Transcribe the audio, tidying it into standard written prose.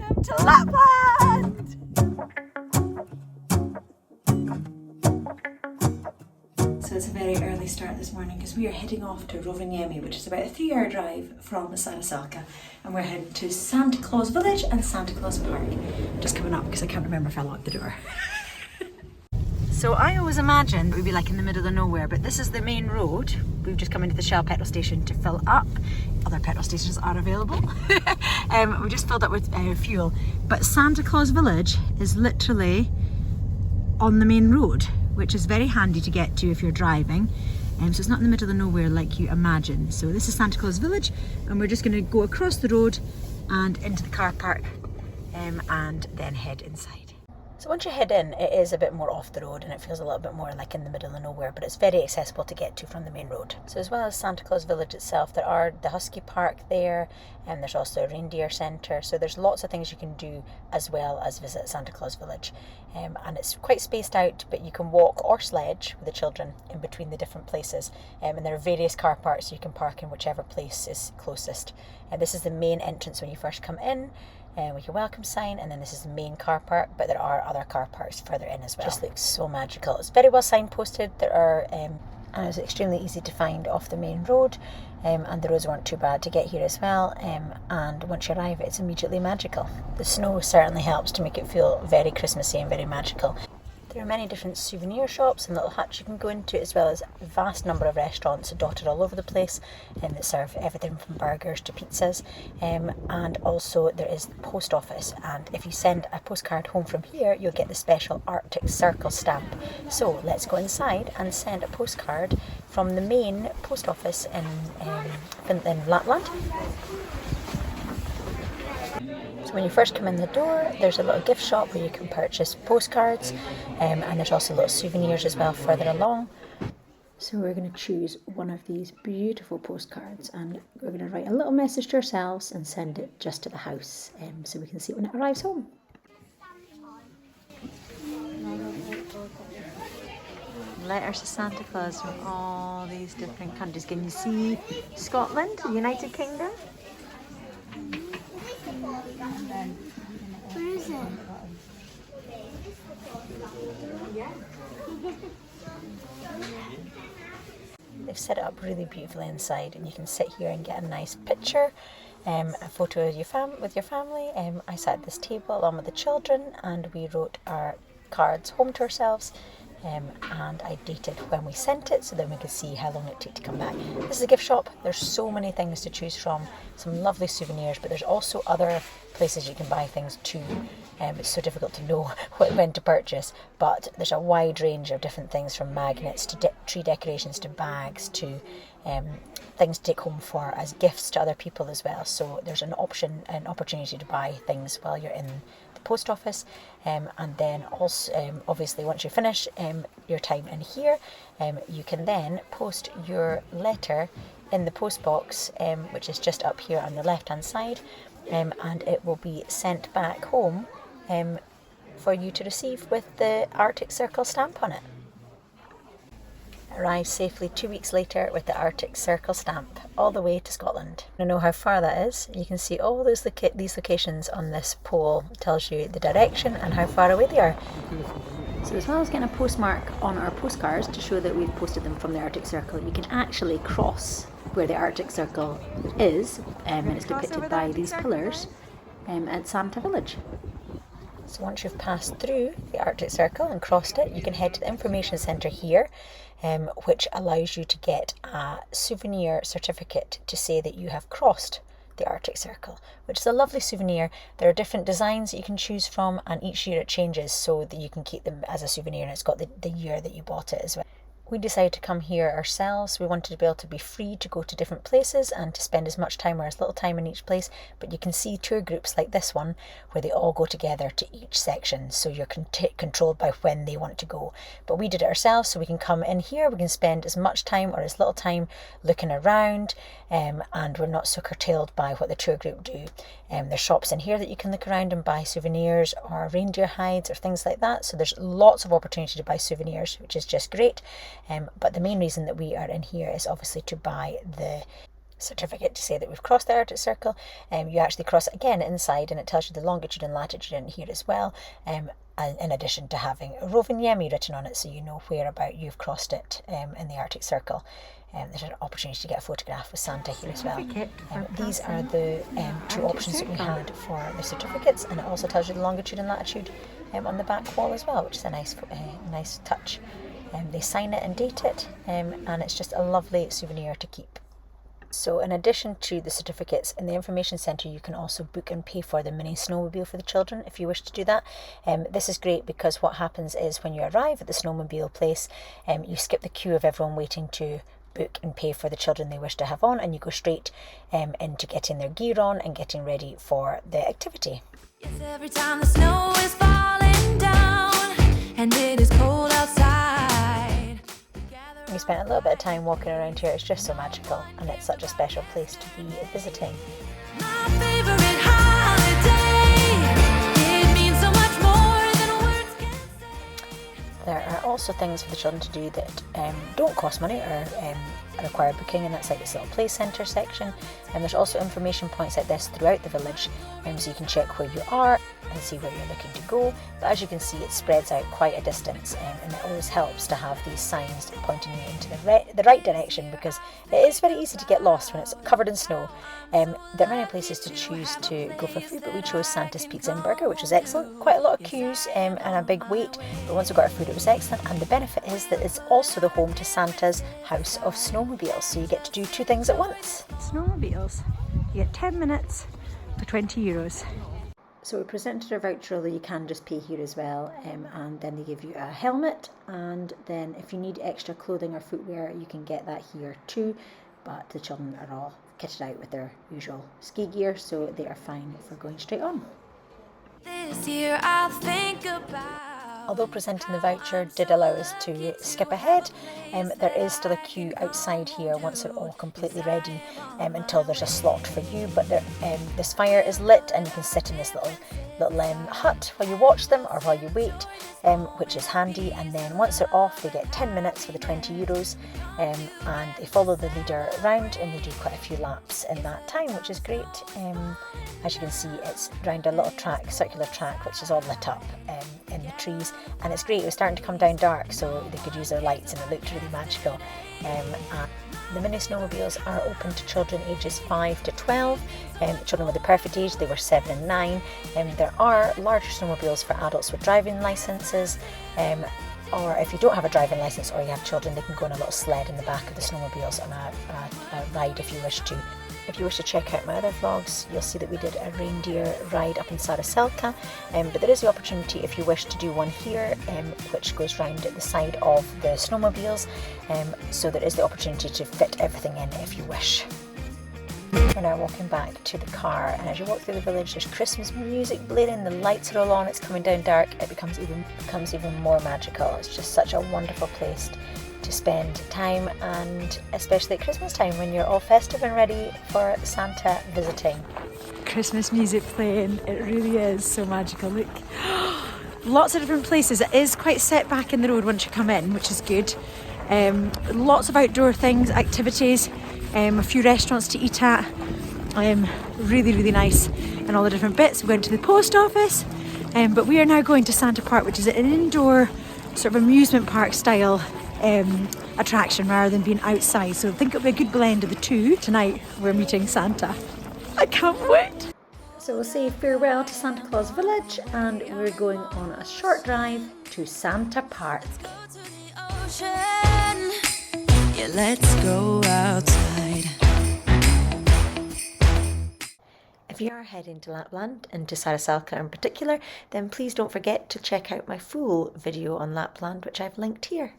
Welcome to Lapland! So it's a very early start this morning because we are heading off to Rovaniemi, which is about a 3-hour drive from Saariselkä, and we're heading to Santa Claus Village and Santa Claus Park. I'm just coming up because I can't remember if I locked the door. So I always imagined we'd be like in the middle of nowhere, but this is the main road. We've just come into the Shell petrol station to fill up. Other petrol stations are available. We just filled up with fuel. But Santa Claus Village is literally on the main road, which is very handy to get to if you're driving. So it's not in the middle of nowhere like you imagine. So this is Santa Claus Village, and we're just going to go across the road and into the car park and then head inside. So once you head in, it is a bit more off the road and it feels a little bit more like in the middle of nowhere, but it's very accessible to get to from the main road. So as well as Santa Claus Village itself, there are the husky park there, and there's also a reindeer centre. So there's lots of things you can do as well as visit Santa Claus Village. And it's quite spaced out, but you can walk or sledge with the children in between the different places. And there are various car parks so you can park in whichever place is closest. And this is the main entrance when you first come in, with your welcome sign, and then this is the main car park, but there are other car parks further in as well. It just looks so magical. It's very well signposted. There are and it's extremely easy to find off the main road, and the roads weren't too bad to get here as well, and once you arrive it's immediately magical. The snow certainly helps to make it feel very Christmassy and very magical. There are many different souvenir shops and little huts you can go into, as well as a vast number of restaurants dotted all over the place that serve everything from burgers to pizzas. And also there is the post office, and if you send a postcard home from here, you'll get the special Arctic Circle stamp. So let's go inside and send a postcard from the main post office in Lapland. So when you first come in the door, there's a little gift shop where you can purchase postcards, and there's also little souvenirs as well further along. So we're going to choose one of these beautiful postcards, and we're going to write a little message to ourselves and send it just to the house, so we can see it when it arrives home. Letters to Santa Claus from all these different countries. Can you see Scotland, the United Kingdom? Where is it? They've set it up really beautifully inside, and you can sit here and get a nice picture, a photo of with your family. I sat at this table along with the children, and we wrote our cards home to ourselves. And I dated when we sent it, so then we could see how long it took to come back. This is a gift shop. There's so many things to choose from, some lovely souvenirs, but there's also other places you can buy things too. It's so difficult to know when to purchase, but there's a wide range of different things, from magnets to tree decorations to bags to things to take home for as gifts to other people as well. So there's an opportunity to buy things while you're in the post office, and then also obviously once you finish your time in here, you can then post your letter in the post box, which is just up here on the left hand side, and it will be sent back home for you to receive with the Arctic Circle stamp on it. Arrived safely 2 weeks later with the Arctic Circle stamp all the way to Scotland. To know how far that is, you can see all these locations on this pole. It tells you the direction and how far away they are. So as well as getting a postmark on our postcards to show that we've posted them from the Arctic Circle, you can actually cross where the Arctic Circle is, and it's depicted by these pillars at Santa Village. So once you've passed through the Arctic Circle and crossed it, you can head to the information centre here, which allows you to get a souvenir certificate to say that you have crossed the Arctic Circle, which is a lovely souvenir. There are different designs that you can choose from, and each year it changes so that you can keep them as a souvenir, and it's got the year that you bought it as well. We decided to come here ourselves. We wanted to be able to be free to go to different places and to spend as much time or as little time in each place, but you can see tour groups like this one where they all go together to each section, so you're controlled by when they want to go. But we did it ourselves, so we can come in here, we can spend as much time or as little time looking around, and we're not so curtailed by what the tour group do. There's shops in here that you can look around and buy souvenirs or reindeer hides or things like that, so there's lots of opportunity to buy souvenirs, which is just great. But the main reason that we are in here is obviously to buy the certificate to say that we've crossed the Arctic Circle. You actually cross it again inside, and it tells you the longitude and latitude in here as well, and in addition to having Rovaniemi written on it, so you know where about you've crossed it in the Arctic Circle. There's an opportunity to get a photograph with Santa here as well. These are the two options that we had for the certificates, and it also tells you the longitude and latitude on the back wall as well, which is a nice touch. They sign it and date it, and it's just a lovely souvenir to keep. So in addition to the certificates, in the information centre you can also book and pay for the mini snowmobile for the children if you wish to do that. This is great because what happens is when you arrive at the snowmobile place, you skip the queue of everyone waiting to book and pay for the children they wish to have on, and you go straight into getting their gear on and getting ready for the activity. Yes, every time the snow is falling down and it is cold outside. We spent a little bit of time walking around here. It's just so magical, and it's such a special place to be visiting. My favorite holiday. It means so much more than words can say. There are also things for the children to do that don't cost money or require booking, and that's like this little play centre section. And there's also information points like this throughout the village, so you can check where you are and see where you're looking to go. But as you can see, it spreads out quite a distance, and it always helps to have these signs pointing you into the right direction, because it is very easy to get lost when it's covered in snow. There are many places to choose to go for food, but we chose Santa's Pizza and Burger, which was excellent. Quite a lot of queues and a big wait, but once we got our food it was excellent. And the benefit is that it's also the home to Santa's House of Snowmobiles, so you get to do two things at once. Snowmobiles. You get 10 minutes for €20. So we presented our voucher, although you can just pay here as well, and then they give you a helmet, and then if you need extra clothing or footwear you can get that here too, but the children are all kitted out with their usual ski gear, so they are fine for going straight on. This year I'll think about. Although presenting the voucher did allow us to skip ahead, there is still a queue outside here once they're all completely ready, until there's a slot for you. But this fire is lit, and you can sit in this little hut while you watch them or while you wait, which is handy. And then once they're off, they get 10 minutes for the €20, and they follow the leader around, and they do quite a few laps in that time, which is great. As you can see, it's round a little circular track, which is all lit up in the trees, and it's great. It was starting to come down dark, so they could use their lights, and it looked really magical. And the mini snowmobiles are open to children ages 5 to 12. Children with the perfect age, they were 7 and 9. There are larger snowmobiles for adults with driving licenses, or if you don't have a driving licence or you have children, they can go on a little sled in the back of the snowmobiles on a ride if you wish to. If you wish to check out my other vlogs, you'll see that we did a reindeer ride up in Saariselkä, but there is the opportunity if you wish to do one here, which goes round at the side of the snowmobiles, so there is the opportunity to fit everything in if you wish. We're now walking back to the car, and as you walk through the village there's Christmas music blaring, the lights are all on, it's coming down dark, it becomes even more magical. It's just such a wonderful place to spend time, and especially at Christmas time when you're all festive and ready for Santa visiting. Christmas music playing, it really is so magical. Look, lots of different places. It is quite set back in the road once you come in, which is good. Lots of outdoor things, activities, a few restaurants to eat at. Really nice, and all the different bits. We went to the post office, but we are now going to Santa Park, which is an indoor sort of amusement park style attraction rather than being outside, so I think it'll be a good blend of the two. Tonight we're meeting Santa. I can't wait! So we'll say farewell to Santa Claus Village, and we're going on a short drive to Santa Park. Yeah, let's go outside. If you are heading to Lapland, and to Saariselkä in particular, then please don't forget to check out my full video on Lapland, which I've linked here.